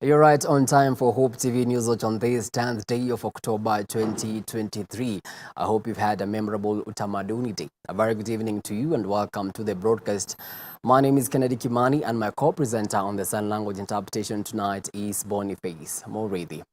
You're right on time for Hope TV Newswatch on this 10th day of October 2023. I hope you've had a memorable Utamaduni Day. A very good evening to you and welcome to the broadcast. My name is Kimani and my co-presenter on the sign language interpretation tonight is Boniface Moredi.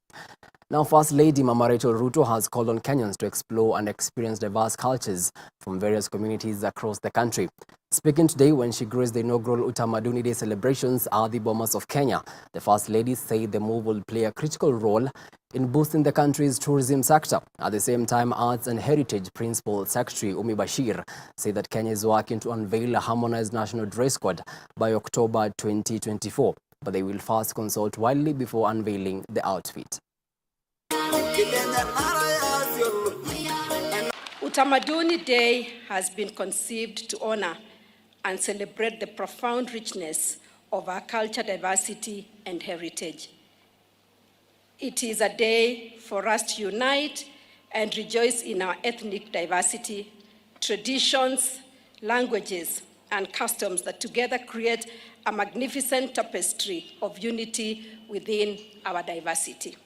Now, First Lady Mama Rachel Ruto has called on Kenyans to explore and experience diverse cultures from various communities across the country. Speaking today when she graced the inaugural Utamaduni Day celebrations at the Bomas of Kenya, the First Lady said the move will play a critical role in boosting the country's tourism sector. At the same time, Arts and Heritage Principal Secretary Umi Bashir said that Kenya is working to unveil a harmonized national dress code by October 2024, but they will first consult widely before unveiling the outfit. Utamaduni Day has been conceived to honor and celebrate the profound richness of our culture, diversity, and heritage. It is a day for us to unite and rejoice in our ethnic diversity, traditions, languages, and customs that together create a magnificent tapestry of unity within our diversity.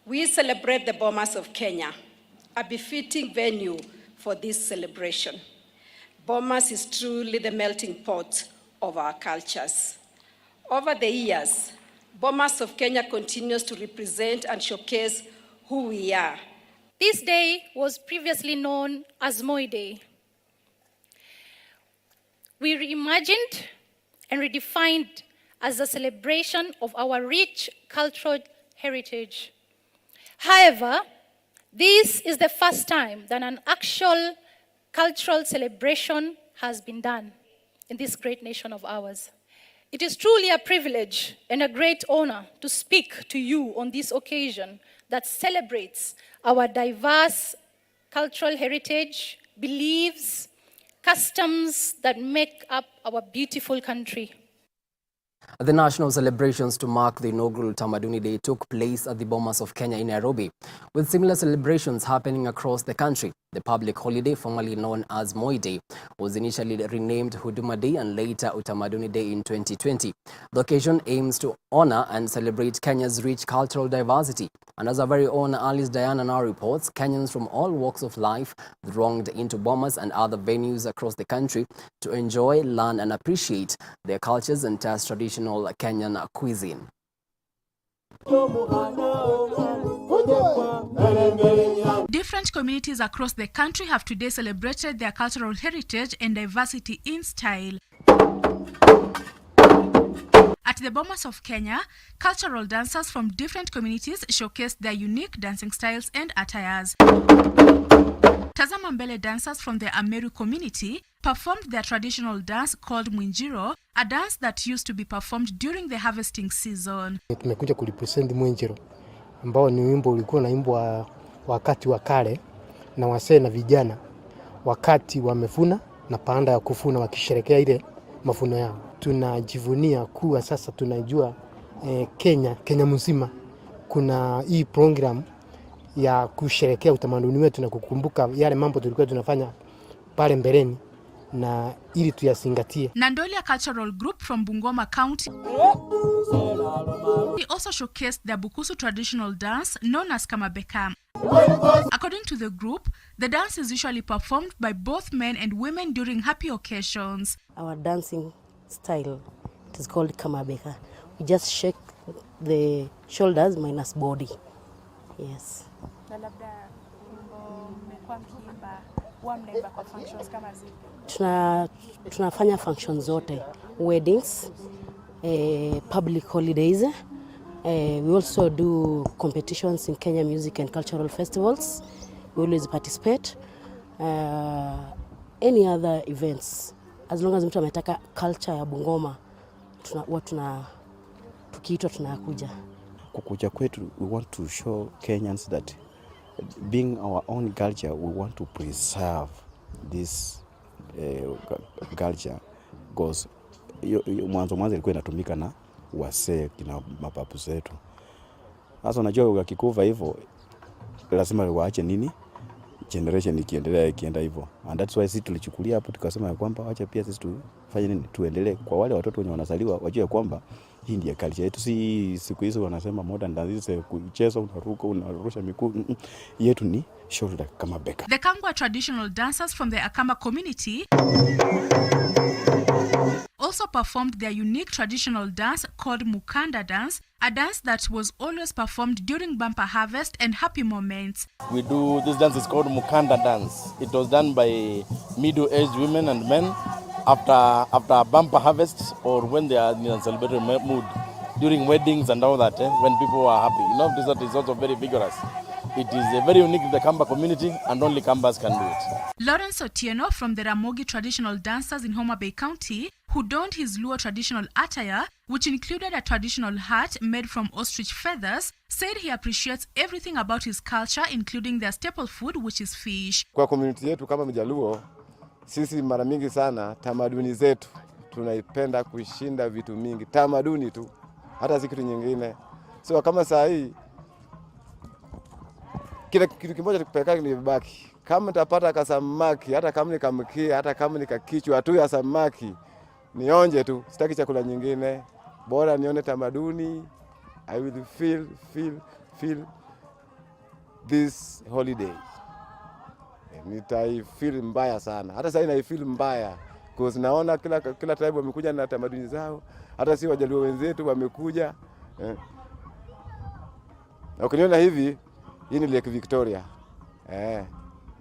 We celebrate the Bomas of Kenya, a befitting venue for this celebration. Bomas is truly the melting pot of our cultures. Over the years, Bomas of Kenya continues to represent and showcase who we are. This day was previously known as Moi Day. We reimagined and redefined as a celebration of our rich cultural heritage. However, this is the first time that an actual cultural celebration has been done in this great nation of ours. It is truly a privilege and a great honor to speak to you on this occasion that celebrates our diverse cultural heritage, beliefs, customs that make up our beautiful country. The national celebrations to mark the inaugural Utamaduni Day took place at the Bomas of Kenya in Nairobi, with similar celebrations happening across the country. The public holiday, formerly known as Moi Day, was initially renamed Huduma Day and later Utamaduni Day in 2020. The occasion aims to honor and celebrate Kenya's rich cultural diversity. And as our very own Alice Diana now reports, Kenyans from all walks of life thronged into Bomas and other venues across the country to enjoy, learn and appreciate their cultures and test traditional Kenyan cuisine. Different communities across the country have today celebrated their cultural heritage and diversity in style. At the Bomas of Kenya, cultural dancers from different communities showcased their unique dancing styles and attires. Tazama Mbele dancers from the Ameru community performed their traditional dance called Mwinjiro, a dance that used to be performed during the harvesting season. Tumekuja kulipresent Mwinjiro, ambao ni wimbo ulikuwa unaimbwa wakati wa kale na wasee na vijana wakati wamevuna na baada ya kuvuna wakisherehekea ile mavuno yao. Tunajivunia kuwa sasa tunajua Kenya mzima kuna hii program ya kusherekea utamaduni wetu na kukumbuka yale mambo tulikuwa tunafanya pale mbeleni na ili tuyazingatie. Nandolia Cultural Group from Bungoma County they also showcased their Bukusu traditional dance known as Kamabeka. According to the group, the dance is usually performed by both men and women during happy occasions. Our dancing style, it is called Kamabeka. We just shake the shoulders minus body. Yes. Tunafanya functions zote, weddings, public holidays. We also do competitions in Kenya music and cultural festivals. We always participate. Any other events, as long as mtu ametaka culture ya Bungoma, tukiitwa tunakuja. Kukuja kwetu, we want to show Kenyans that being our own culture, we want to preserve this culture, because mwanzo ilikuwa inatumika na wasee kina mababu zetu. Sasa unajua ukikufa hivyo lazima waache nini generation ikienda hivyo, and that's why sisi tulichukulia hapo tukasema ya kwamba acha pia sisi tufanye nini, tuendelee kwa wale watoto wenye wanazaliwa wajue kwamba hii ndiyo culture yetu. Si siku hizo wanasema modern dance, kucheza unaruka unarusha miguu, yetu ni shoulder kama beka. The Kangwa traditional dancers from the Akamba community also performed their unique traditional dance called Mukanda dance, a dance that was always performed during bumper harvest and happy moments. We do, this dance is called Mukanda dance. It was done by middle-aged women and men after a bumper harvest or when they are in a celebratory mood, during weddings and all that, when people are happy. You know, this art is also very vigorous. It is very unique to the Kamba community, and only Kambas can do it. Lawrence Otieno from the Ramogi traditional dancers in Homa Bay County, who donned his Luo traditional attire, which included a traditional hat made from ostrich feathers, said he appreciates everything about his culture, including their staple food, which is fish. Kwa community yetu kama Mjaluo, sisi mara mingi sana tamaduni zetu tunaipenda kushinda vitu mingi, tamaduni tu, hata si kitu nyingine. So kama saa hii kila kitu kimoja tukipeleka ni baki. Kama nitapata kasamaki, hata kama nikamkia, hata kama nikakichwa tu ya samaki, nionje tu, sitaki chakula nyingine. Bora nione tamaduni. I will feel this holiday. Nitaifeel mbaya sana. Hata sasa naifeel mbaya because naona kila tribe wamekuja na tamaduni zao. Hata si Wajaluo wenzetu wamekuja. Na ukiniona hivi, hii ni Lake Victoria.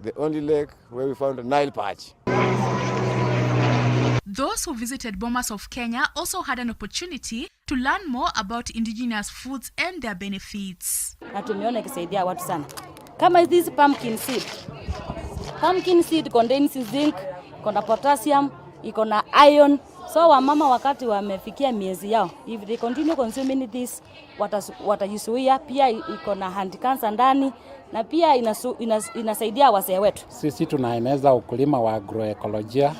The only lake where we found a Nile perch. Those who visited Bomas of Kenya also had an opportunity to learn more about indigenous foods and their benefits. Na tumeona ikisaidia watu sana. Kama this pumpkin seed. Pumpkin seed contains zinc, iko na potassium, iko na iron. So wamama wakati wamefikia miezi yao, if they continue consuming this, watajisuia. Pia iko na anti-cancer ndani na pia inasaidia wazee wetu. Sisi tunaeneza ukulima wa agroekolojia,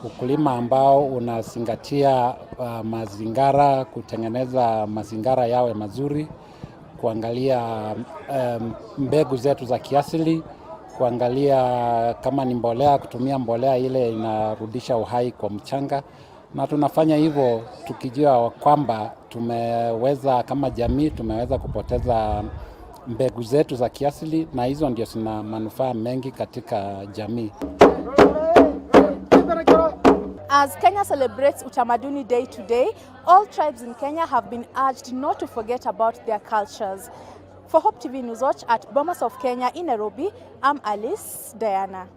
ukulima ambao unazingatia mazingara, kutengeneza mazingara yawe mazuri, kuangalia mbegu zetu za kiasili, kuangalia kama ni mbolea, kutumia mbolea ile inarudisha uhai kwa mchanga. Na tunafanya hivyo tukijua kwamba tumeweza kama jamii tumeweza kupoteza mbegu zetu za kiasili, na hizo ndio zina manufaa mengi katika jamii. As Kenya celebrates Utamaduni Day today, all tribes in Kenya have been urged not to forget about their cultures. For Hope TV Newswatch at Bomas of Kenya in Nairobi, I'm Alice Diana.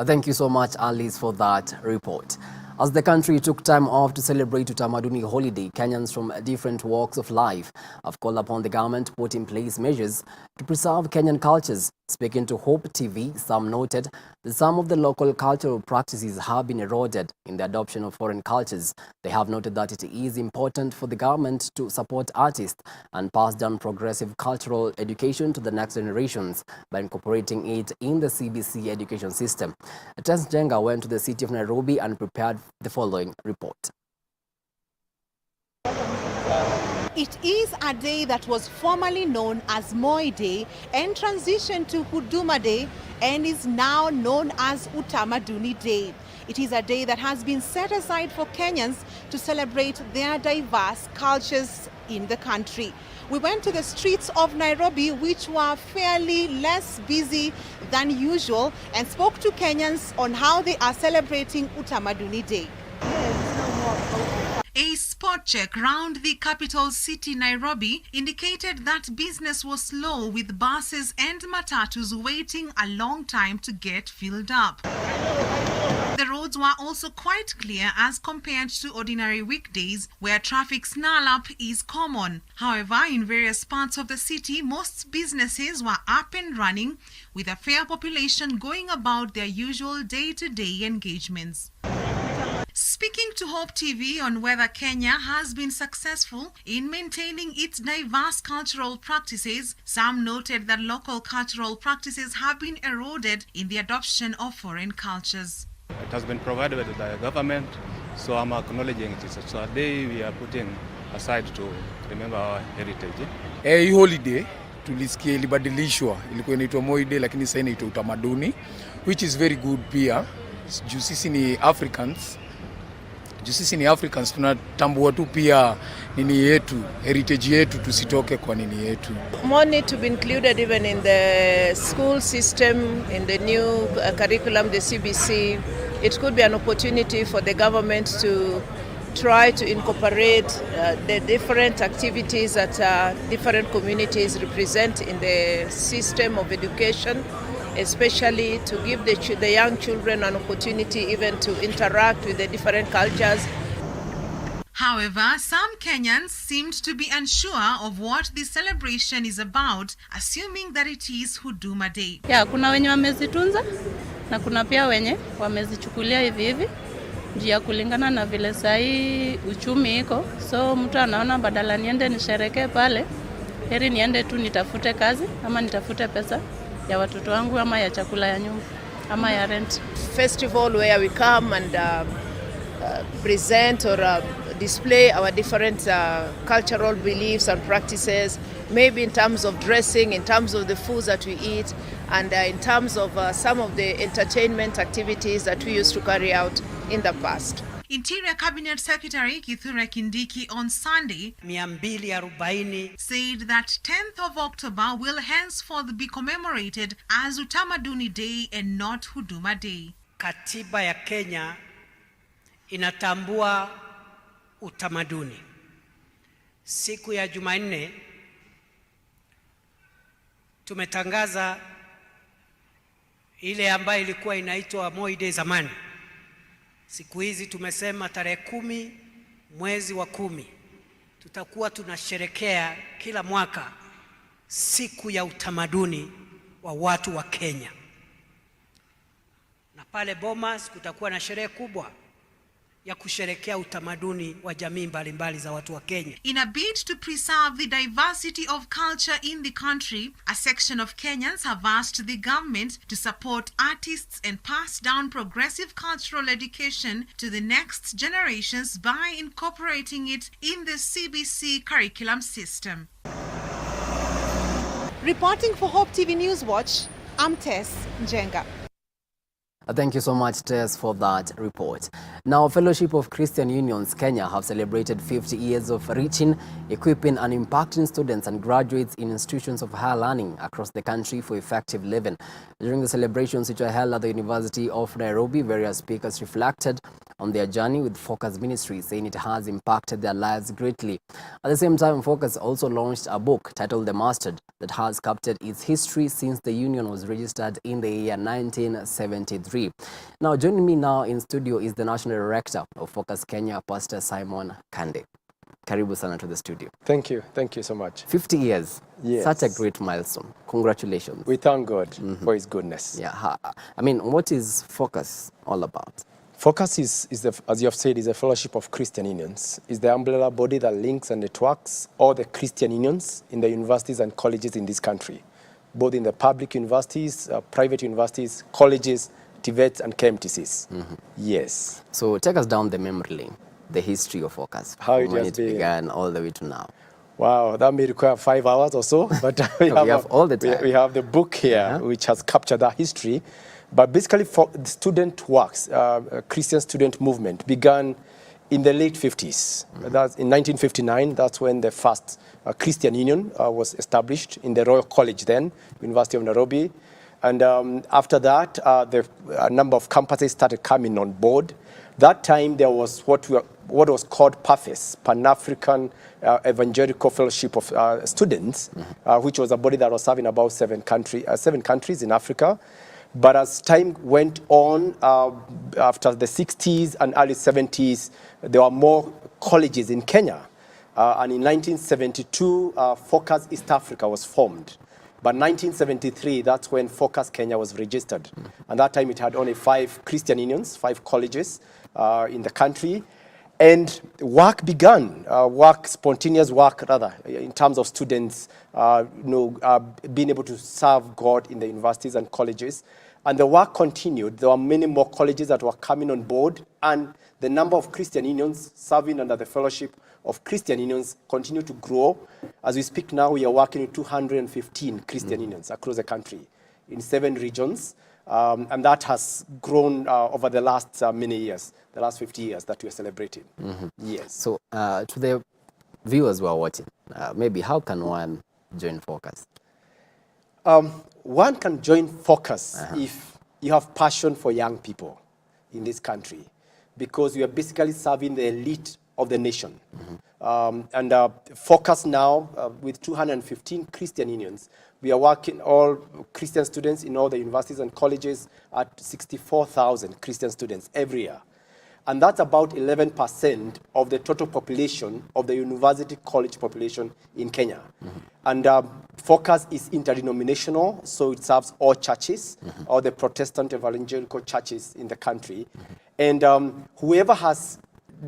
Thank you so much, Alice, for that report. As the country took time off to celebrate Utamaduni holiday, Kenyans from different walks of life have called upon the government to put in place measures to preserve Kenyan cultures. Speaking to Hope TV, some noted that some of the local cultural practices have been eroded in the adoption of foreign cultures. They have noted that it is important for the government to support artists and pass down progressive cultural education to the next generations by incorporating it in the CBC education system. Tess Jenga went to the city of Nairobi and prepared the following report. It is a day that was formerly known as Moi Day and transitioned to Huduma Day and is now known as Utamaduni Day. It is a day that has been set aside for Kenyans to celebrate their diverse cultures in the country. We went to the streets of Nairobi, which were fairly less busy than usual, and spoke to Kenyans on how they are celebrating Utamaduni Day. A spot check round the capital city, Nairobi, indicated that business was slow, with buses and matatus waiting a long time to get filled up. The roads were also quite clear as compared to ordinary weekdays, where traffic snarl-up is common. However, in various parts of the city, most businesses were up and running, with a fair population going about their usual day-to-day engagements. Speaking to Hope TV on whether Kenya has been successful in maintaining its diverse cultural practices, some noted that local cultural practices have been eroded in the adoption of foreign cultures. It has been provided by the government, so I'm acknowledging it. So a day we are putting aside to remember our heritage. Hii holiday tulisikia ilibadilishwa, ilikuwa inaitwa Moi Day lakini sasa inaitwa Utamaduni, which is very good pia. Juu sisi ni Africans. Tunatambua tu pia nini yetu, heritage yetu, tusitoke kwa nini yetu. More need to be included even in the school system, in the new curriculum, the CBC. It could be an opportunity for the government to try to incorporate the different activities that different communities represent in the system of education, especially to give the young children an opportunity even to interact with the different cultures. However, some Kenyans seemed to be unsure of what the celebration is about, assuming that it is Huduma Day. Kuna wenye wamezitunza na kuna pia wenye wamezichukulia hivi hivi juu ya kulingana na vile sahi uchumi iko. So mtu anaona badala niende nishereke pale, heri niende tu nitafute kazi ama nitafute pesa ya watoto wangu ama ya chakula ya nyumba ama ya rent. Festival where we come and present or display our different cultural beliefs and practices, maybe in terms of dressing, in terms of the foods that we eat, and in terms of some of the entertainment activities that we used to carry out in the past. Interior Cabinet Secretary Kithure Kindiki on Sunday 240 said that 10th of October will henceforth be commemorated as Utamaduni Day and not Huduma Day. Katiba ya Kenya inatambua utamaduni. Siku ya Jumanne tumetangaza ile ambayo ilikuwa inaitwa Moi Day zamani. Siku hizi tumesema tarehe 10 mwezi wa 10 tutakuwa tunasherekea kila mwaka siku ya utamaduni wa watu wa Kenya. Na pale Bomas kutakuwa na sherehe kubwa ya kusherekea utamaduni wa jamii mbalimbali za watu wa Kenya. In a bid to preserve the diversity of culture in the country, a section of Kenyans have asked the government to support artists and pass down progressive cultural education to the next generations by incorporating it in the CBC curriculum system. Reporting for Hope TV Newswatch, I'm Tess Njenga. Thank you so much, Tess, for that report. Now, Fellowship of Christian Unions Kenya have celebrated 50 years of reaching, equipping and impacting students and graduates in institutions of higher learning across the country for effective living. During the celebrations which were held at the University of Nairobi, various speakers reflected on their journey with Focus Ministry, saying it has impacted their lives greatly. At the same time, Focus also launched a book titled The Mastered that has captured its history since the union was registered in the year 1973. Now, joining me now in studio is the National Director of Focus Kenya, Pastor Simon Kande. Karibu sana to the studio. Thank you so much. 50 years, yes. Such a great milestone. Congratulations. We thank God for His goodness. Yeah, I mean, what is Focus all about? Focus is as you have said, is a fellowship of Christian unions. It's the umbrella body that links and networks all the Christian unions in the universities and colleges in this country, both in the public universities, private universities, colleges, TVETs and KMTCs. Yes. So take us down the memory lane, the history of Focus, how from when it began all the way to now. Wow, that may require 5 hours or so, but we have all the time. We have the book here, which has captured that history. But basically, for the student works, Christian student movement began in the late 50s. That's in 1959. That's when the first Christian Union was established in the Royal College then, University of Nairobi. And after that, a number of campuses started coming on board. That time, there was what was called PAFES, Pan-African Evangelical Fellowship of Students, which was a body that was serving about seven countries in Africa. But as time went on, after the 60s and early 70s, there were more colleges in Kenya. And in 1972, Focus East Africa was formed. But 1973, that's when Focus Kenya was registered. And that time it had only 5 Christian unions, 5 colleges in the country. And work began, spontaneous work rather, in terms of students being able to serve God in the universities and colleges. And the work continued. There were many more colleges that were coming on board, and the number of Christian unions serving under the fellowship of Christian unions continued to grow. As we speak now, we are working with 215 Christian unions across the country in 7 regions. And that has grown over the last many years, the last 50 years that we are celebrating. Yes. So to the viewers who are watching, maybe how can one join Focus? One can join Focus if you have passion for young people in this country, because we are basically serving the elite of the nation. And Focus now, with 215 Christian unions, we are working all Christian students in all the universities and colleges at 64,000 Christian students every year. And that's about 11% of the total population of the university college population in Kenya. And Focus is interdenominational, so it serves all churches, all the Protestant evangelical churches in the country. And whoever has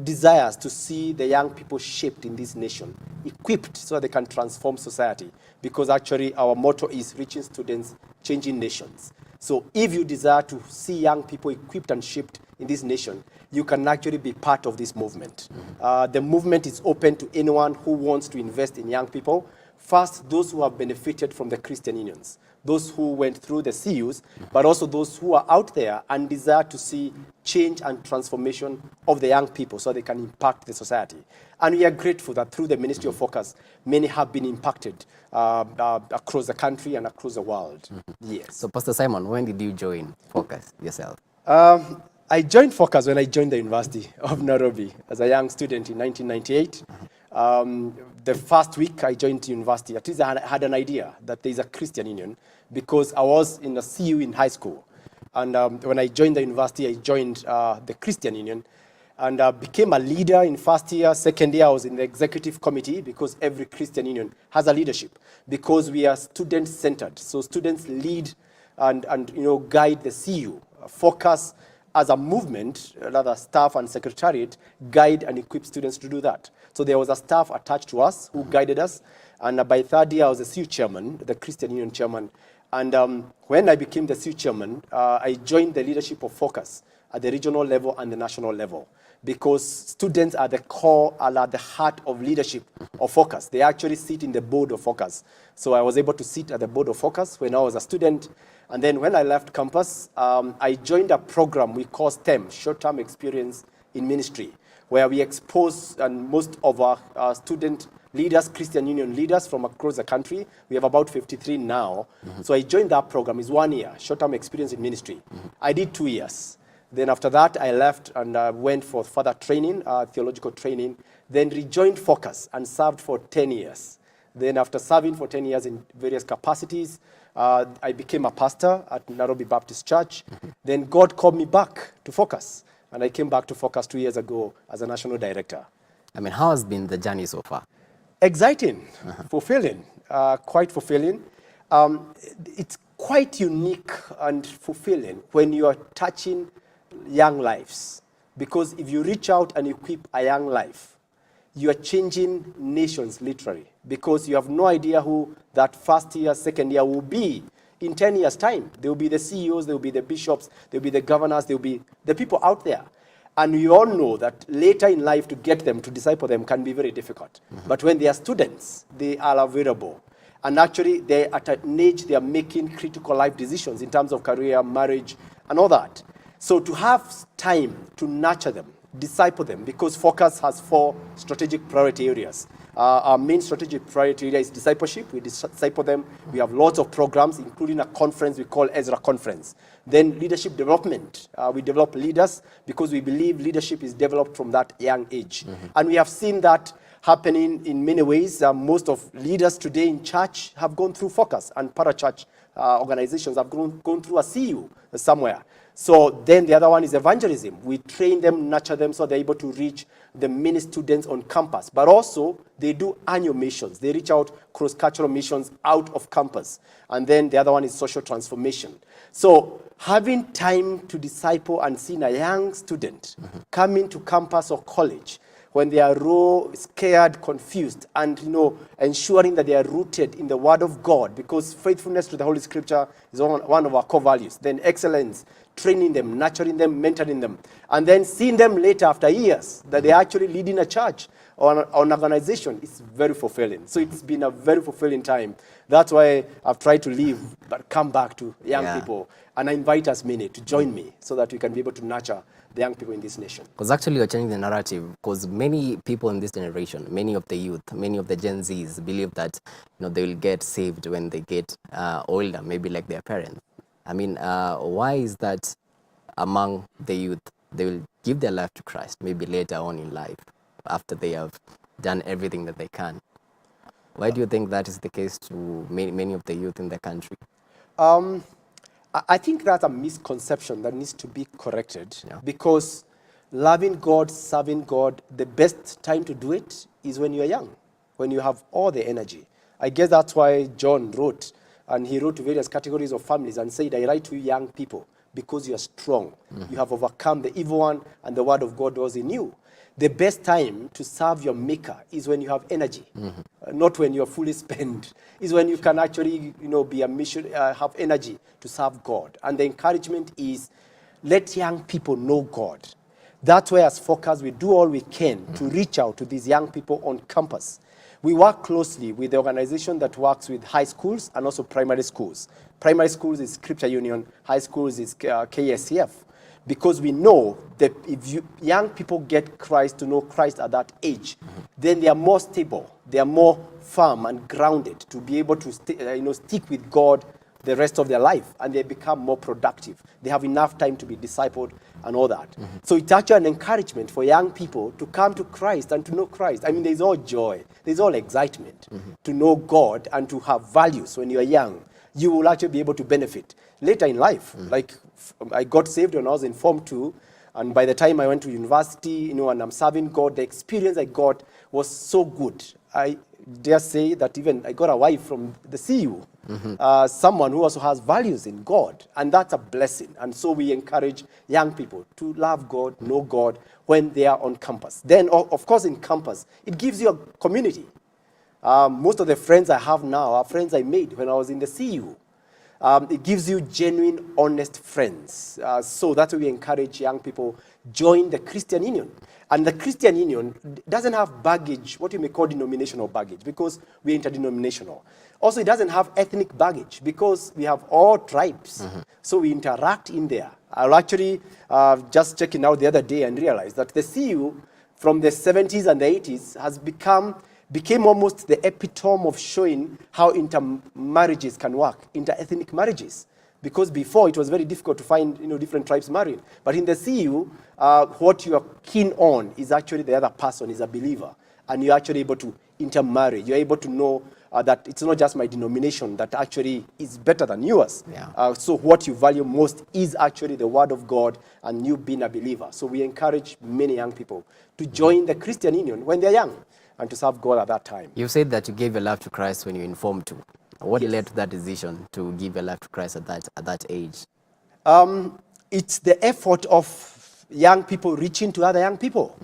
desires to see the young people shaped in this nation, equipped so they can transform society, because actually our motto is reaching students, changing nations. So if you desire to see young people equipped and shaped in this nation, you can actually be part of this movement. The movement is open to anyone who wants to invest in young people. First, those who have benefited from the Christian unions, those who went through the CUs, but also those who are out there and desire to see change and transformation of the young people so they can impact the society. And we are grateful that through the Ministry of Focus, many have been impacted across the country and across the world. Yes. So Pastor Simon, when did you join Focus yourself? I joined Focus when I joined the University of Nairobi as a young student in 1998. The first week I joined university, at least I had an idea that there is a Christian union, because I was in a CU in high school. And when I joined the university, I joined the Christian union and became a leader in first year. Second year, I was in the executive committee, because every Christian union has a leadership, because we are student-centered. So students lead and guide the CU. Focus as a movement, rather staff and secretariat, guide and equip students to do that. So there was a staff attached to us who guided us. And by third year, I was the CU chairman, the Christian Union chairman. And when I became the CU chairman, I joined the leadership of Focus at the regional level and the national level, because students are the core, are at the heart of leadership of Focus. They actually sit in the board of Focus. So I was able to sit at the board of Focus when I was a student. And then when I left campus, I joined a program we call STEM, Short-Term Experience in Ministry, where we expose most of our student leaders, Christian Union leaders from across the country. We have about 53 now. So I joined that program. It's 1 year, Short-Term Experience in Ministry. I did 2 years. Then after that, I left and went for further training, theological training, then rejoined Focus and served for 10 years. Then after serving for 10 years in various capacities, I became a pastor at Nairobi Baptist Church. Then God called me back to Focus, and I came back to Focus 2 years ago as a national director. I mean, how has been the journey so far? Exciting, fulfilling, quite fulfilling. It's quite unique and fulfilling when you are touching young lives, because if you reach out and equip a young life, you are changing nations literally, because you have no idea who that first year, second year will be in 10 years' time. There will be the CEOs, there will be the bishops, there will be the governors, there will be the people out there. And we all know that later in life to get them, to disciple them can be very difficult. But when they are students, they are available. And actually, they're at an age they are making critical life decisions in terms of career, marriage, and all that. So to have time to nurture them, disciple them, because Focus has 4 strategic priority areas. Our main strategic priority area is discipleship. We disciple them. We have lots of programs, including a conference we call Ezra Conference. Then leadership development. We develop leaders because we believe leadership is developed from that young age. And we have seen that happening in many ways. Most of leaders today in church have gone through Focus, and parachurch organizations have gone through a CU somewhere. So then the other one is evangelism. We train them, nurture them so they're able to reach the many students on campus. But also, they do annual missions. They reach out cross-cultural missions out of campus. And then the other one is social transformation. So having time to disciple and seeing a young student coming to campus or college when they are raw, scared, confused, and ensuring that they are rooted in the Word of God, because faithfulness to the Holy Scripture is one of our core values. Then excellence, training them, nurturing them, mentoring them, and then seeing them later after years that they're actually leading a church or an organization is very fulfilling. So it's been a very fulfilling time. That's why I've tried to leave, but come back to young people, and I invite as many to join me so that we can be able to nurture the young people in this nation. Because actually you're changing the narrative, because many people in this generation, many of the youth, many of the Gen Zs believe that they will get saved when they get older, maybe like their parents. I mean, why is that among the youth? They will give their life to Christ maybe later on in life after they have done everything that they can. Why do you think that is the case to many of the youth in the country? I think that's a misconception that needs to be corrected, because loving God, serving God, the best time to do it is when you're young, when you have all the energy. I guess that's why John wrote, and he wrote to various categories of families and said, I write to you young people because you are strong. You have overcome the evil one, and the word of God was in you. The best time to serve your maker is when you have energy, not when you're fully spent. Is when you can actually, be a mission, have energy to serve God. And the encouragement is, let young people know God. That's why as Focus, we do all we can to reach out to these young people on campus. We work closely with the organization that works with high schools and also primary schools. Primary schools is Scripture Union, high schools is KSCF. Because we know that if young people get Christ, to know Christ at that age, then they are more stable, they are more firm and grounded to be able to stick with God the rest of their life, and they become more productive. They have enough time to be discipled and all that. So it's actually an encouragement for young people to come to Christ and to know Christ. I mean, there's all joy, there's all excitement to know God and to have values when you're young. You will actually be able to benefit later in life. Like I got saved when I was in Form 2, and by the time I went to university, and I'm serving God, the experience I got was so good. I dare say that even I got a wife from the CU, someone who also has values in God, and that's a blessing. And so we encourage young people to love God, know God when they are on campus. Then, of course, in campus, it gives you a community. Most of the friends I have now are friends I made when I was in the CU. It gives you genuine, honest friends. So that's why we encourage young people, join the Christian Union. And the Christian Union doesn't have baggage, what you may call denominational baggage, because we're interdenominational. Also, it doesn't have ethnic baggage, because we have all tribes. So we interact in there. I was actually just checking out the other day and realized that the CU from the 70s and the 80s became almost the epitome of showing how intermarriages can work, interethnic marriages. Because before it was very difficult to find different tribes marrying. But in the CU, what you are keen on is actually the other person is a believer. And you're actually able to intermarry. You're able to know that it's not just my denomination that actually is better than yours. So what you value most is actually the Word of God and you being a believer. So we encourage many young people to join the Christian Union when they're young and to serve God at that time. You said that you gave your life to Christ when you were in Form 2. What led to that decision to give your life to Christ at that age? It's the effort of young people reaching to other young people.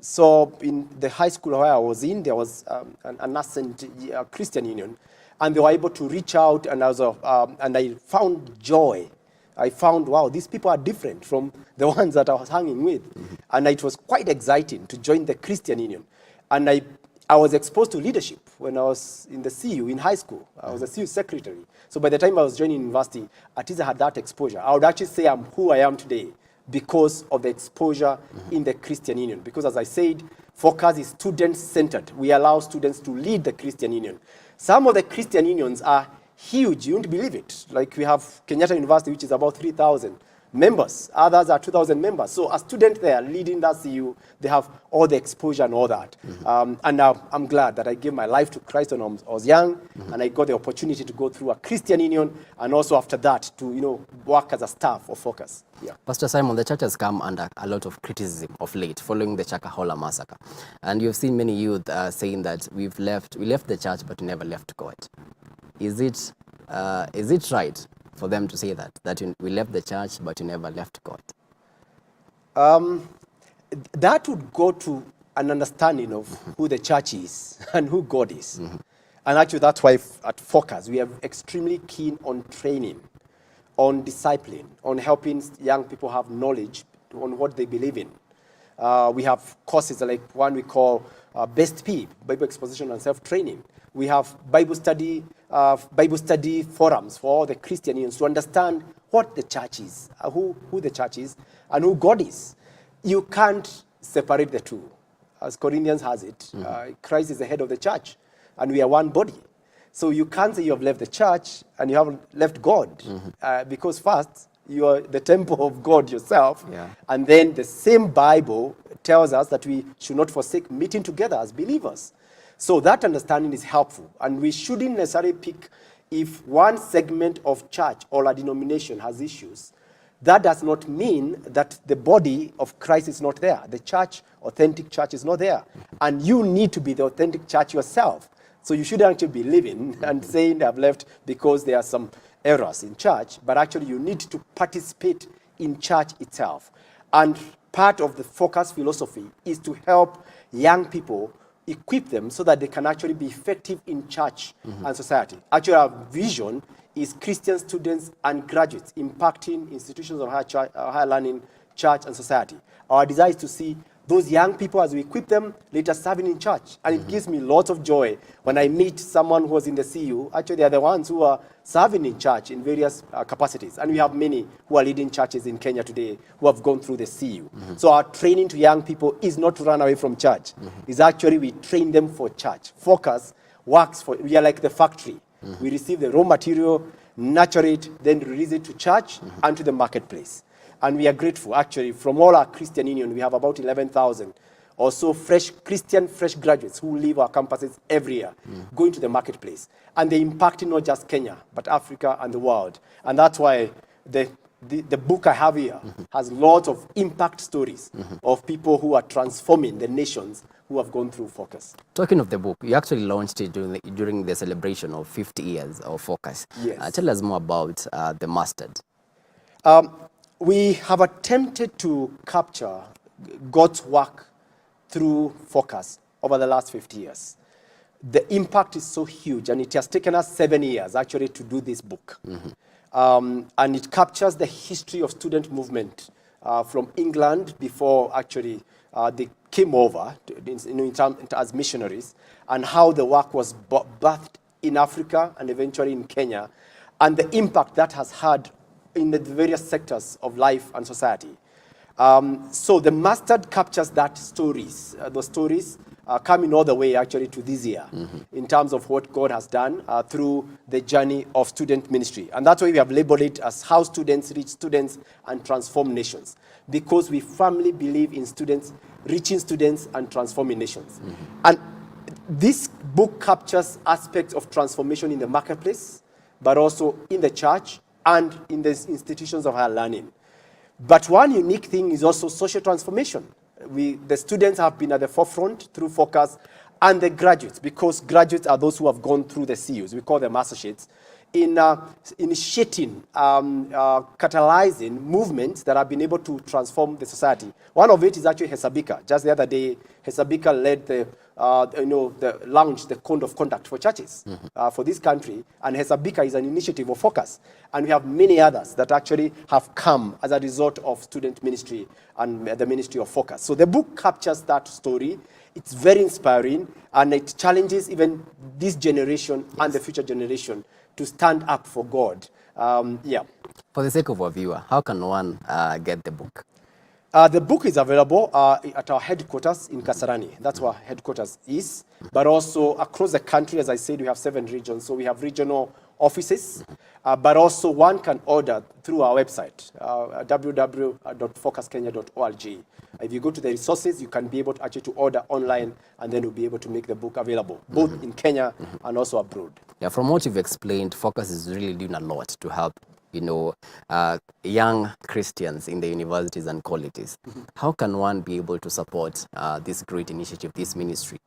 So in the high school where I was in, there was a nascent Christian Union, and they were able to reach out, and I found joy I found, wow, these people are different from the ones that I was hanging with. And it was quite exciting to join the Christian Union. And I was exposed to leadership when I was in the CU in high school. I was a CU secretary. So by the time I was joining university, at least I had that exposure. I would actually say I'm who I am today because of the exposure in the Christian Union. Because as I said, Focus is student-centered. We allow students to lead the Christian Union. Some of the Christian unions are huge. You won't believe it. Like we have Kenyatta University, which is about 3,000 members. Others are 2,000 members. So a student there leading that CU, they have all the exposure and all that. And I'm glad that I gave my life to Christ when I was young, and I got the opportunity to go through a Christian union, and also after that to work as a staff of Focus. Yeah. Pastor Simon, the church has come under a lot of criticism of late following the Chakahola massacre. And you've seen many youth saying that we left the church but we never left God. Is it right for them to say that we left the church but we never left God? That would go to an understanding of who the church is and who God is. And actually that's why at Focus we are extremely keen on training, on discipline, on helping young people have knowledge on what they believe in. We have courses like one we call Best P, Bible Exposition and Self-Training. We have Bible study forums for all the Christian unions to understand what the church is, who the church is, and who God is. You can't separate the two. As Corinthians has it, Christ is the head of the church, and we are one body. So you can't say you have left the church and you haven't left God, because first, you are the temple of God yourself, and then the same Bible tells us that we should not forsake meeting together as believers. So that understanding is helpful, and we shouldn't necessarily pick if one segment of church or a denomination has issues. That does not mean that the body of Christ is not there. The church, authentic church, is not there. And you need to be the authentic church yourself. So you shouldn't actually be living and saying I've left because there are some errors in church, but actually you need to participate in church itself. And part of the Focus philosophy is to help young people, equip them so that they can actually be effective in church and society. Actually, our vision is Christian students and graduates impacting institutions of higher learning, church and society. Our desire is to see those young people, as we equip them, later serving in church. And it gives me lots of joy when I meet someone who was in the CU. Actually, they are the ones who are serving in church in various capacities. And we have many who are leading churches in Kenya today who have gone through the CU. So our training to young people is not to run away from church. It's actually we train them for church. Focus works for, we are like the factory. We receive the raw material, nurture it, then release it to church and to the marketplace. And we are grateful, actually, from all our Christian union, we have about 11,000 or so fresh graduates who leave our campuses every year, going to the marketplace. And they're impacting not just Kenya, but Africa and the world. And that's why the book I have here has lots of impact stories of people who are transforming the nations who have gone through Focus. Talking of the book, you actually launched it during the celebration of 50 years of Focus. Yes. Tell us more about the Mustard. We have attempted to capture God's work through Focus over the last 50 years. The impact is so huge, and it has taken us 7 years actually to do this book. And it captures the history of student movement from England before actually they came over as missionaries, and how the work was birthed in Africa and eventually in Kenya, and the impact that has had in the various sectors of life and society. So the Mustard captures that stories. Those stories coming all the way actually to this year in terms of what God has done through the journey of student ministry. And that's why we have labeled it as How Students Reach Students and Transform Nations, because we firmly believe in students, reaching students and transforming nations. And this book captures aspects of transformation in the marketplace, but also in the church and in the institutions of higher learning. But one unique thing is also social transformation. The students have been at the forefront through Focus, and the graduates, because graduates are those who have gone through the CUs, we call them associates, in initiating, catalyzing movements that have been able to transform the society. One of it is actually Hesabika. Just the other day, Hesabika led the launched the code of conduct for churches for this country, and Hesabika is an initiative of Focus. And we have many others that actually have come as a result of student ministry and the ministry of Focus. So the book captures that story. It's very inspiring, and it challenges even this generation and the future generation to stand up for God. For the sake of our viewer, how can one get the book? The book is available at our headquarters in Kasarani. That's where headquarters is. But also across the country, as I said, we have 7 regions. So we have regional offices. But also one can order through our website, www.focuskenya.org. If you go to the resources, you can be able to actually order online, and then we'll be able to make the book available, both in Kenya and also abroad. Yeah, from what you've explained, Focus is really doing a lot to help young Christians in the universities and colleges. How can one be able to support this great initiative, this ministry?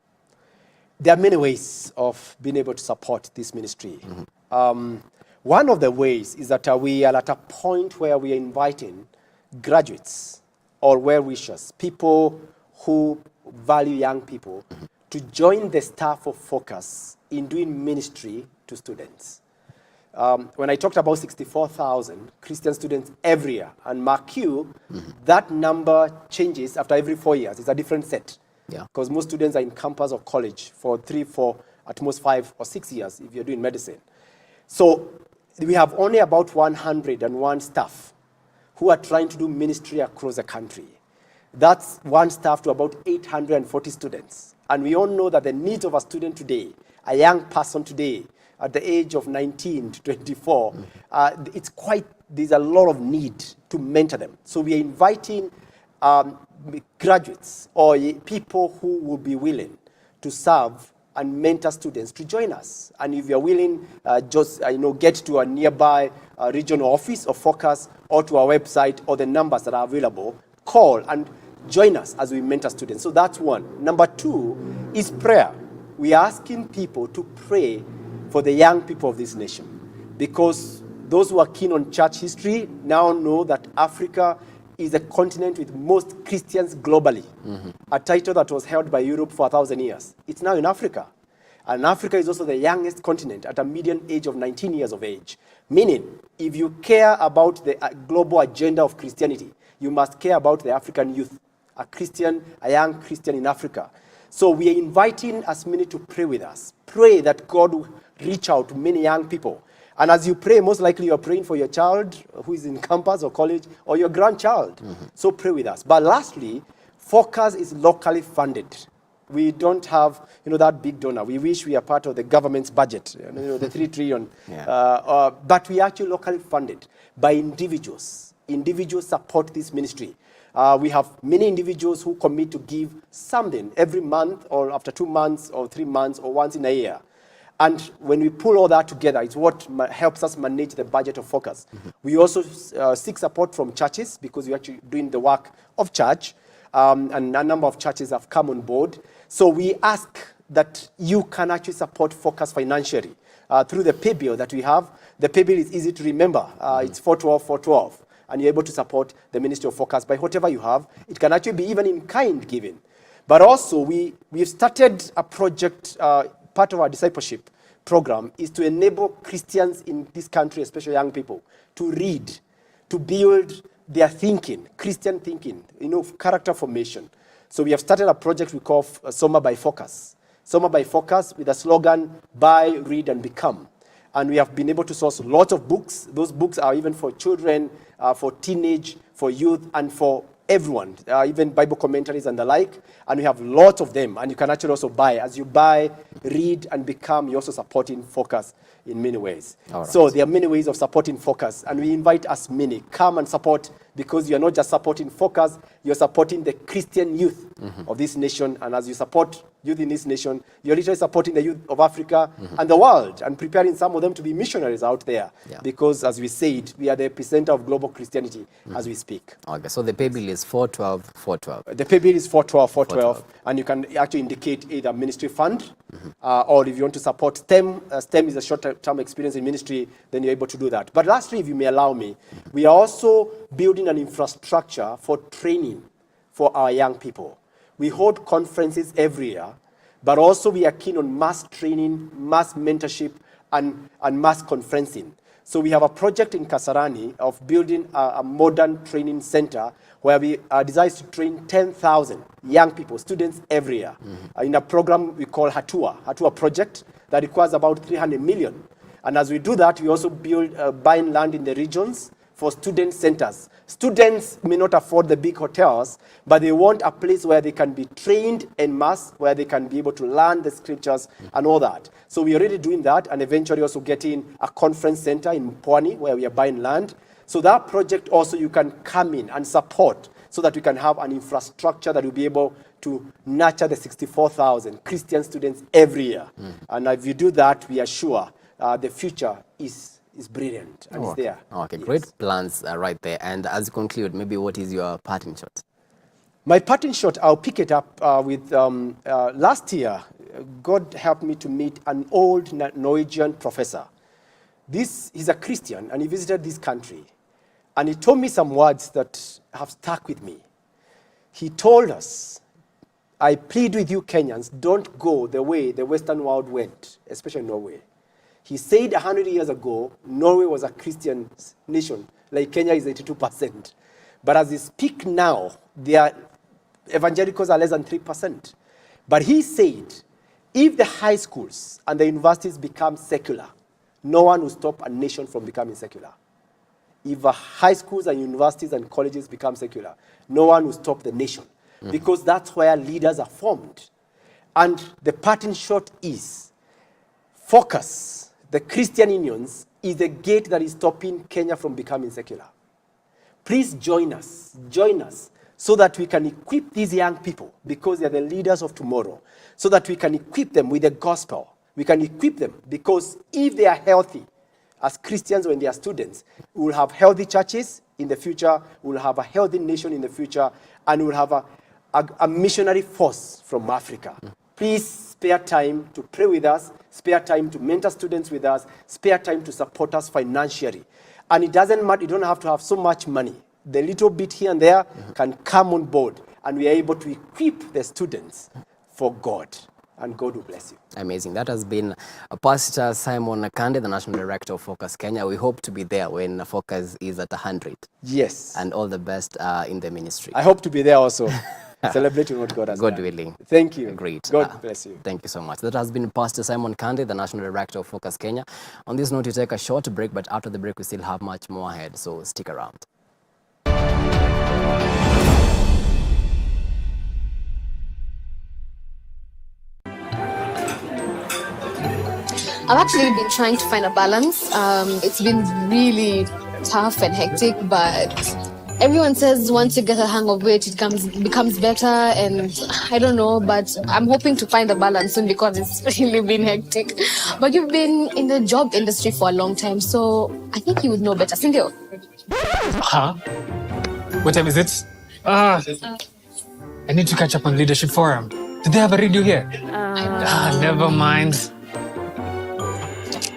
There are many ways of being able to support this ministry. One of the ways is that we are at a point where we are inviting graduates or well-wishers, people who value young people, to join the staff of Focus in doing ministry to students. When I talked about 64,000 Christian students every year, and mark you, that number changes after every 4 years. It's a different set. Because most students are in campus or college for 3, 4, at most 5 or 6 years if you're doing medicine. So we have only about 101 staff who are trying to do ministry across the country. That's one staff to about 840 students. And we all know that the needs of a student today, a young person today, at the age of 19 to 24, there's a lot of need to mentor them. So we are inviting graduates or people who will be willing to serve and mentor students to join us. And if you're willing, get to a nearby regional office or Focus, or to our website, or the numbers that are available, call and join us as we mentor students. So that's one. Number 2 is prayer. We are asking people to pray for the young people of this nation, because those who are keen on church history now know that Africa is the continent with most Christians globally, a title that was held by Europe for 1,000 years. It's now in Africa. And Africa is also the youngest continent at a median age of 19 years of age. Meaning, if you care about the global agenda of Christianity, you must care about the African youth, a young Christian in Africa. So we are inviting as many to pray with us. Pray that God will reach out to many young people. And as you pray, most likely you're praying for your child who is in campus or college, or your grandchild. So pray with us. But lastly, Focus is locally funded. We don't have, that big donor. We wish we are part of the government's budget, the 3 trillion. But we are actually locally funded by individuals. Individuals support this ministry. We have many individuals who commit to give something every month, or after 2 months, or 3 months, or once in a year. And when we pull all that together, it's what helps us manage the budget of Focus. We also seek support from churches, because we're actually doing the work of church, and a number of churches have come on board. So we ask that you can actually support Focus financially through the pay bill that we have. The pay bill is easy to remember. It's 412. And you're able to support the Ministry of Focus by whatever you have. It can actually be even in kind giving. But also, we've started a project. Part of our discipleship program is to enable Christians in this country, especially young people, to read, to build their thinking, Christian thinking, character formation. So we have started a project we call Soma by Focus. Soma by Focus, with a slogan, buy, read, and become. And we have been able to source lots of books. Those books are even for children, for teenage, for youth, and for everyone, even Bible commentaries and the like. And we have lots of them. And you can actually also buy. As you buy, read, and become, you're also supporting Focus in many ways. So there are many ways of supporting Focus. And we invite as many. Come and support, because you're not just supporting Focus, you're supporting the Christian youth of this nation. And as you support youth in this nation, you're literally supporting the youth of Africa and the world, and preparing some of them to be missionaries out there. Because, as we said, we are the epicenter of global Christianity as we speak. Okay, so the pay bill is 412. The pay bill is 412. And you can actually indicate either ministry fund, or if you want to support STEM. STEM is a short-term experience in ministry, then you're able to do that. But lastly, if you may allow me, we are also building an infrastructure for training for our young people. We hold conferences every year But also we are keen on mass training, mass mentorship, and mass conferencing. So we have a project in Kasarani of building a modern training center where we desire to train 10,000 young people, students every year, in a program we call Hatua project that requires about 300 million. And as we do that, we also build buying land in the regions for student centers. Students may not afford the big hotels, but they want a place where they can be trained en masse, where they can be able to learn the scriptures and all that. So we're already doing that, and eventually also getting a conference center in Pwani where we are buying land. So that project also you can come in and support so that we can have an infrastructure that will be able to nurture the 64,000 Christian students every year. And if you do that, we are sure the future is brilliant and is there. Okay, great plans right there. And as you conclude, maybe what is your parting shot? My parting shot, I'll pick it up with last year, God helped me to meet an old Norwegian professor. He's a Christian and he visited this country. And he told me some words that have stuck with me. He told us, I plead with you Kenyans, don't go the way the Western world went, especially Norway. He said 100 years ago, Norway was a Christian nation, like Kenya is 82%. But as we speak now, their evangelicals are less than 3%. But he said, if the high schools and the universities become secular, no one will stop a nation from becoming secular. If the high schools and universities and colleges become secular, no one will stop the nation. Because that's where leaders are formed. And the parting shot is focus. The Christian unions is the gate that is stopping Kenya from becoming secular. Please join us, so that we can equip these young people, because they're the leaders of tomorrow, so that we can equip them with the gospel. We can equip them, because if they are healthy, as Christians when they are students, we will have healthy churches in the future, we will have a healthy nation in the future, and we will have a missionary force from Africa. Please spare time to pray with us, spare time to mentor students with us, spare time to support us financially. And it doesn't matter, you don't have to have so much money. The little bit here and there can come on board, and we are able to equip the students for God. And God will bless you. Amazing. That has been Pastor Simon Kande, the National Director of Focus Kenya. We hope to be there when Focus is at 100. Yes. And all the best in the ministry. I hope to be there also. Celebrating what God has done. God willing. Thank you. Great. God bless you. Thank you so much. That has been Pastor Simon Kande, the National Director of Focus Kenya. On this note, we take a short break, but after the break, we still have much more ahead, so stick around. I've actually been trying to find a balance. It's been really tough and hectic, but everyone says once you get a hang of it, it becomes better, and I don't know, but I'm hoping to find a balance soon because it's really been hectic. But you've been in the job industry for a long time, so I think you would know better. Sindio? Huh? What time is it? I need to catch up on Leadership Forum. Do they have a radio here? Never mind.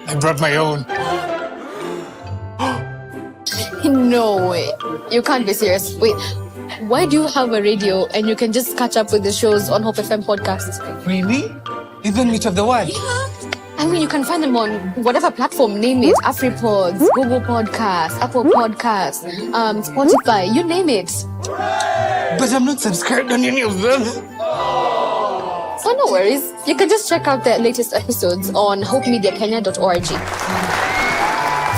I brought my own. No way. You can't be serious. Wait, why do you have a radio and you can just catch up with the shows on Hope FM podcasts? Really? Even which of the one? Yeah. I mean, you can find them on whatever platform, name it. AfriPods, Google Podcasts, Apple Podcasts, Spotify, you name it. But I'm not subscribed on any of them. So no worries. You can just check out the latest episodes on hopemediakenya.org.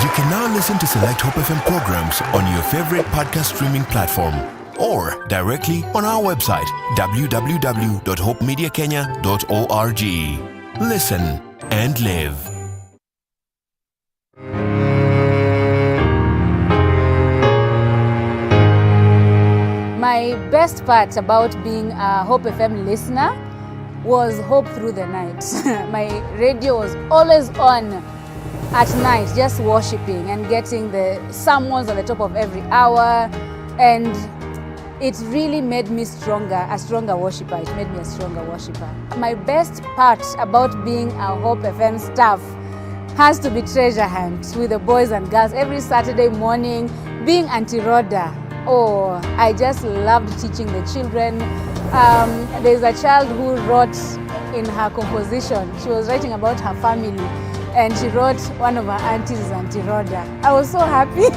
You can now listen to select Hope FM programs on your favorite podcast streaming platform or directly on our website, www.hopemediakenya.org. Listen and live. My best part about being a Hope FM listener was Hope Through the Night. My radio was always on at night, just worshiping and getting the sermons at the top of every hour, and it really made me a stronger worshiper. It made me a stronger worshiper. My best part about being a Hope FM staff has to be treasure hunt with the boys and girls every Saturday morning, being Auntie Rhoda. Oh, I just loved teaching the children. There's a child who wrote in her composition, she was writing about her family, and she wrote one of her aunties is Auntie Rhoda. I was so happy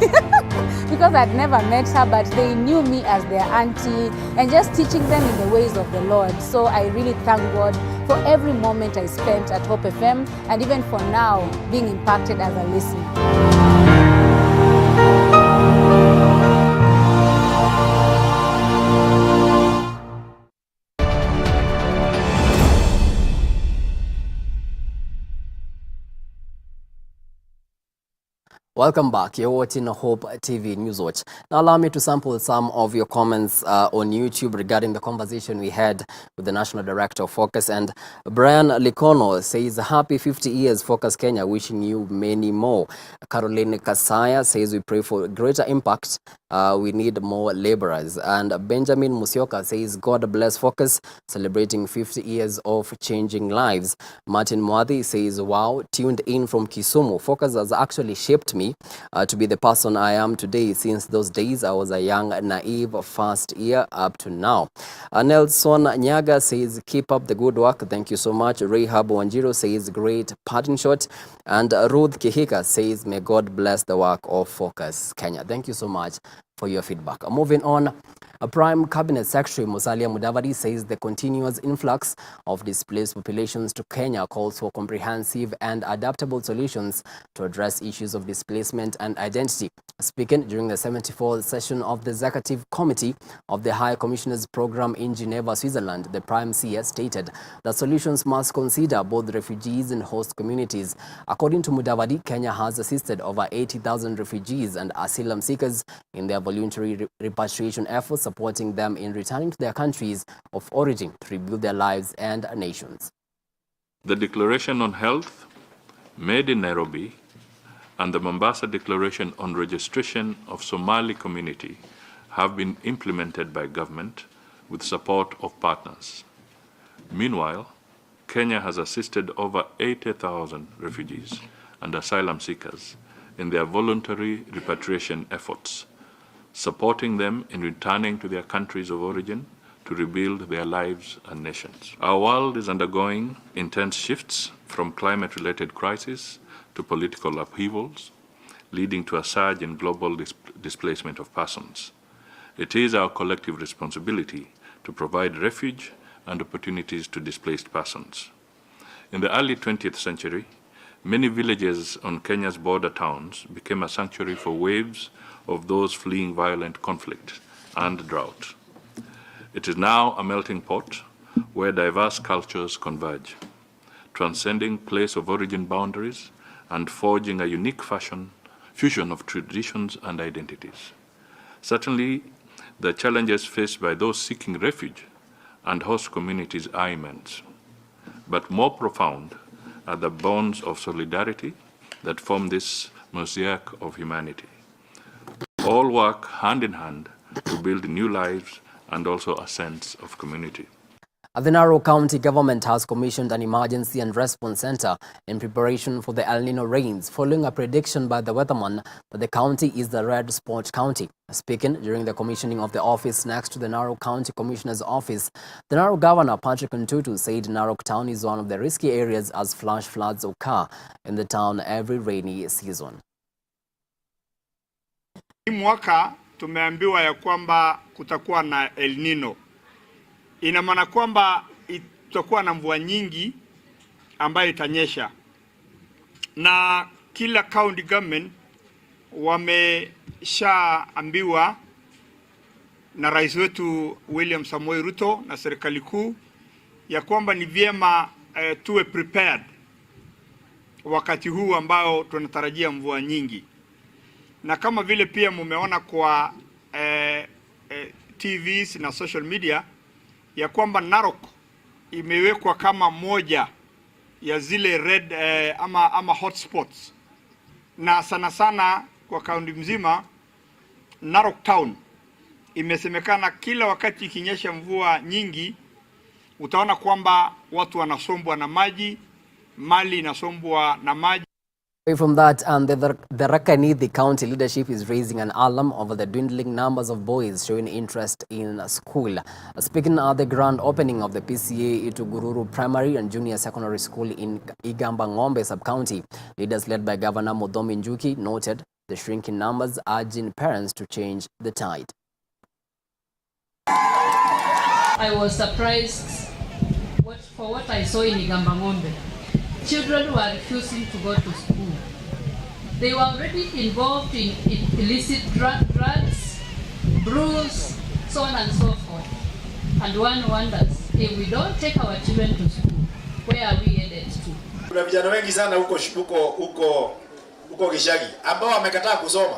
because I'd never met her, but they knew me as their auntie and just teaching them in the ways of the Lord. So I really thank God for every moment I spent at Hope FM, and even for now, being impacted as a listener. Welcome back. You're watching Hope TV Newswatch. Now allow me to sample some of your comments on YouTube regarding the conversation we had with the National Director of Focus. And Brian Likono says, happy 50 years Focus Kenya, wishing you many more. Caroline Kasaya says, we pray for greater impact. We need more laborers. And Benjamin Musioka says, God bless Focus, celebrating 50 years of changing lives. Martin Mwadhi says, wow, tuned in from Kisumu. Focus has actually shaped me to be the person I am today. Since those days, I was a young, naive first year up to now. Nelson Nyaga says, keep up the good work. Thank you so much. Rahab Wanjiro says, great parting shot. And Ruth Kihika says, may God bless the work of Focus Kenya. Thank you so much for your feedback. Moving on, Prime Cabinet Secretary Musalia Mudavadi says the continuous influx of displaced populations to Kenya calls for comprehensive and adaptable solutions to address issues of displacement and identity. Speaking during the 74th session of the Executive Committee of the High Commissioners Program in Geneva, Switzerland, the Prime CS stated that solutions must consider both refugees and host communities. According to Mudavadi, Kenya has assisted over 80,000 refugees and asylum seekers in their voluntary repatriation efforts, supporting them in returning to their countries of origin to rebuild their lives and nations. The Declaration on Health, made in Nairobi, and the Mombasa Declaration on Registration of Somali Community have been implemented by government with support of partners. Meanwhile, Kenya has assisted over 80,000 refugees and asylum seekers in their voluntary repatriation efforts, supporting them in returning to their countries of origin to rebuild their lives and nations. Our world is undergoing intense shifts from climate-related crises to political upheavals, leading to a surge in global displacement of persons. It is our collective responsibility to provide refuge and opportunities to displaced persons. In the early 20th century, many villages on Kenya's border towns became a sanctuary for waves of those fleeing violent conflict and drought. It is now a melting pot where diverse cultures converge, transcending place of origin boundaries and forging a unique fusion of traditions and identities. Certainly, the challenges faced by those seeking refuge and host communities are immense, but more profound are the bonds of solidarity that form this mosaic of humanity. All work hand in hand to build new lives and also a sense of community. The Narok County government has commissioned an emergency and response center in preparation for the El Nino rains, following a prediction by the weatherman that the county is the red spot county. Speaking during the commissioning of the office next to the Narok County Commissioner's office, the Narok Governor Patrick Ntutu said Narok town is one of the risky areas as flash floods occur in the town every rainy season. Hii mwaka tumeambiwa ya kwamba kutakuwa na El Nino. Ina maana kwamba itakuwa na mvua nyingi ambayo itanyesha. Na kila county government wameshaambiwa na rais wetu William Samoei Ruto na serikali kuu ya kwamba ni vyema tuwe prepared wakati huu ambao tunatarajia mvua nyingi. Na kama vile pia mumeona kwa TVs na social media ya kwamba Narok imewekwa kama moja ya zile red ama hotspots, na sana sana kwa kaunti mzima Narok town imesemekana kila wakati ikinyesha mvua nyingi utaona kwamba watu wanasombwa na maji, mali inasombwa na maji. Away from that, and the Rakanithi County leadership is raising an alarm over the dwindling numbers of boys showing interest in school. Speaking at the grand opening of the PCA Itugururu Primary and Junior Secondary School in Igamba Ngombe sub-county, leaders led by Governor Muthomi Njuki noted the shrinking numbers, urging parents to change the tide. I was surprised for what I saw in Igamba Ngombe. Children were refusing to go to school. They were already involved in illicit drugs, brews, so on and so forth. And one wonders, if we don't take our children to school, where are we headed to? Kuna vijana wengi sana huko Gishagi ambao wamekataa kusoma.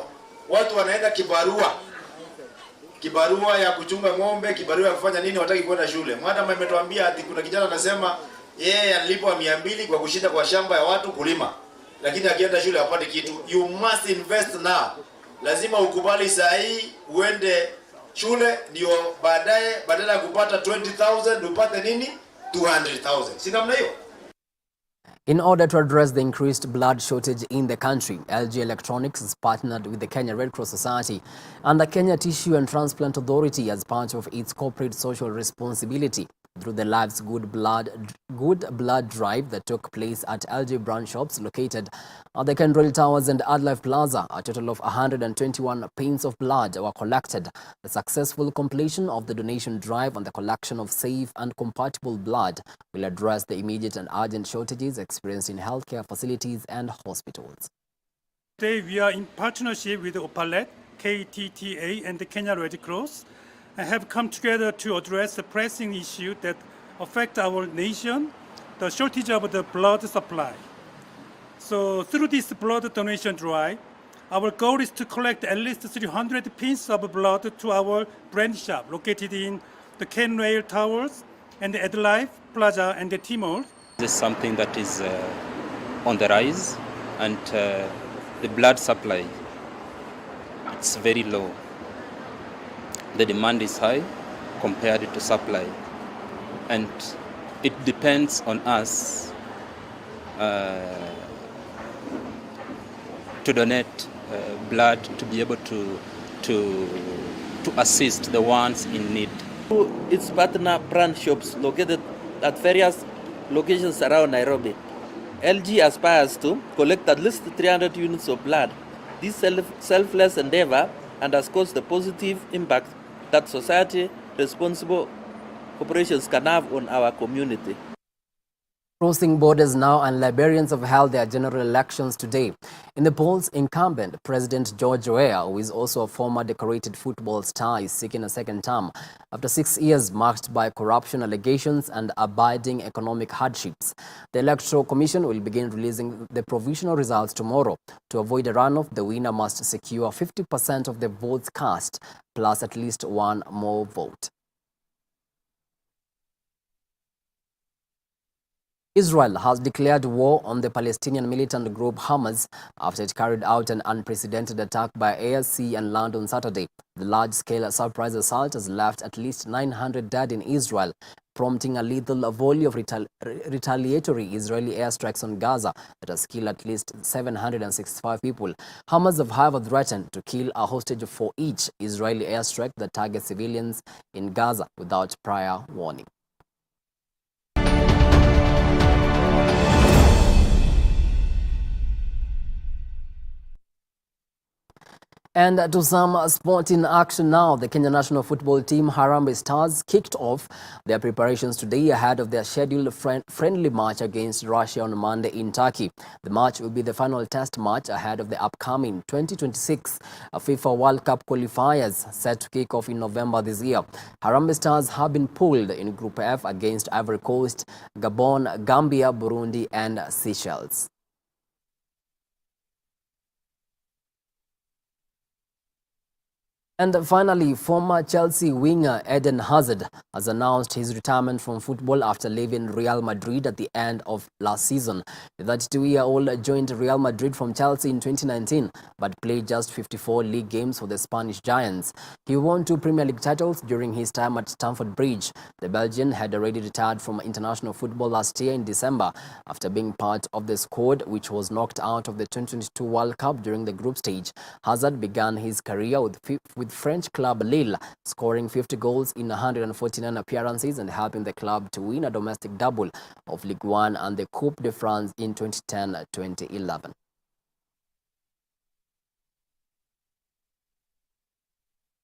Watu wanaenda kibarua ya kuchunga ng'ombe, kibarua ya kufanya nini, wataki kwenda shule. Madam ametuambia ati kuna kijana anasema yeye analipwa 200 kwa kushinda kwa shamba ya watu kulima, lakini akienda shule hapati kitu. You must invest now. Lazima ukubali saa hii uende shule, ndio baadaye badala ya kupata 20,000 upate nini 200,000. Si namna hiyo? In order to address the increased blood shortage in the country, LG Electronics has partnered with the Kenya Red Cross Society and the Kenya Tissue and Transplant Authority as part of its corporate social responsibility through the Lives Good Blood Drive that took place at LG brand shops located at the Kendrell Towers and Adlife Plaza. A total of 121 pints of blood were collected. The successful completion of the donation drive and the collection of safe and compatible blood will address the immediate and urgent shortages experienced in healthcare facilities and hospitals. Today we are in partnership with OPALET, KTTA and the Kenya Red Cross and have come together to address the pressing issue that affect our nation, the shortage of the blood supply. So through this blood donation drive, our goal is to collect at least 300 pins of blood to our brand shop located in the Kendrell Towers and the Adlife Plaza and the Timor. This is something that is on the rise, and the blood supply, it's very low. The demand is high compared to supply, and it depends on us to donate blood to be able to assist the ones in need. Its partner brand shops located at various locations around Nairobi. LG aspires to collect at least 300 units of blood. This selfless endeavor underscores the positive impact that society responsible corporations can have on our community. Crossing borders now, and Liberians have held their general elections today. In the polls, incumbent President George Weah, who is also a former decorated football star, is seeking a second term after 6 years marked by corruption allegations and abiding economic hardships. The Electoral Commission will begin releasing the provisional results tomorrow. To avoid a runoff, the winner must secure 50% of the votes cast, plus at least one more vote. Israel has declared war on the Palestinian militant group Hamas after it carried out an unprecedented attack by air, sea and land on Saturday. The large-scale surprise assault has left at least 900 dead in Israel, prompting a lethal volley of retaliatory Israeli airstrikes on Gaza that has killed at least 765 people. Hamas have, however, threatened to kill a hostage for each Israeli airstrike that targets civilians in Gaza without prior warning. And to some sporting action now, the Kenya national football team Harambee Stars kicked off their preparations today ahead of their scheduled friendly match against Russia on Monday in Turkey. The match will be the final test match ahead of the upcoming 2026 FIFA World Cup qualifiers set to kick off in November this year. Harambee Stars have been pulled in Group F against Ivory Coast, Gabon, Gambia, Burundi and Seychelles. And finally, former Chelsea winger Eden Hazard has announced his retirement from football after leaving Real Madrid at the end of last season. The 32-year-old joined Real Madrid from Chelsea in 2019, but played just 54 league games for the Spanish Giants. He won 2 Premier League titles during his time at Stamford Bridge. The Belgian had already retired from international football last year in December after being part of the squad which was knocked out of the 2022 World Cup during the group stage. Hazard began his career with French club Lille, scoring 50 goals in 149 appearances and helping the club to win a domestic double of Ligue 1 and the Coupe de France in 2010-2011.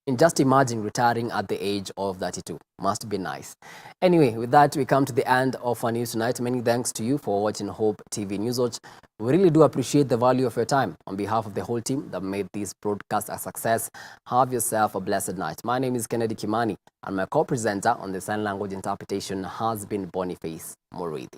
And just imagine retiring at the age of 32. Must be nice. Anyway, with that, we come to the end of our news tonight. Many thanks to you for watching Hope TV Newswatch. We really do appreciate the value of your time. On behalf of the whole team that made this broadcast a success, have yourself a blessed night. My name is Kimani, and my co-presenter on the sign language interpretation has been Boniface Moridi.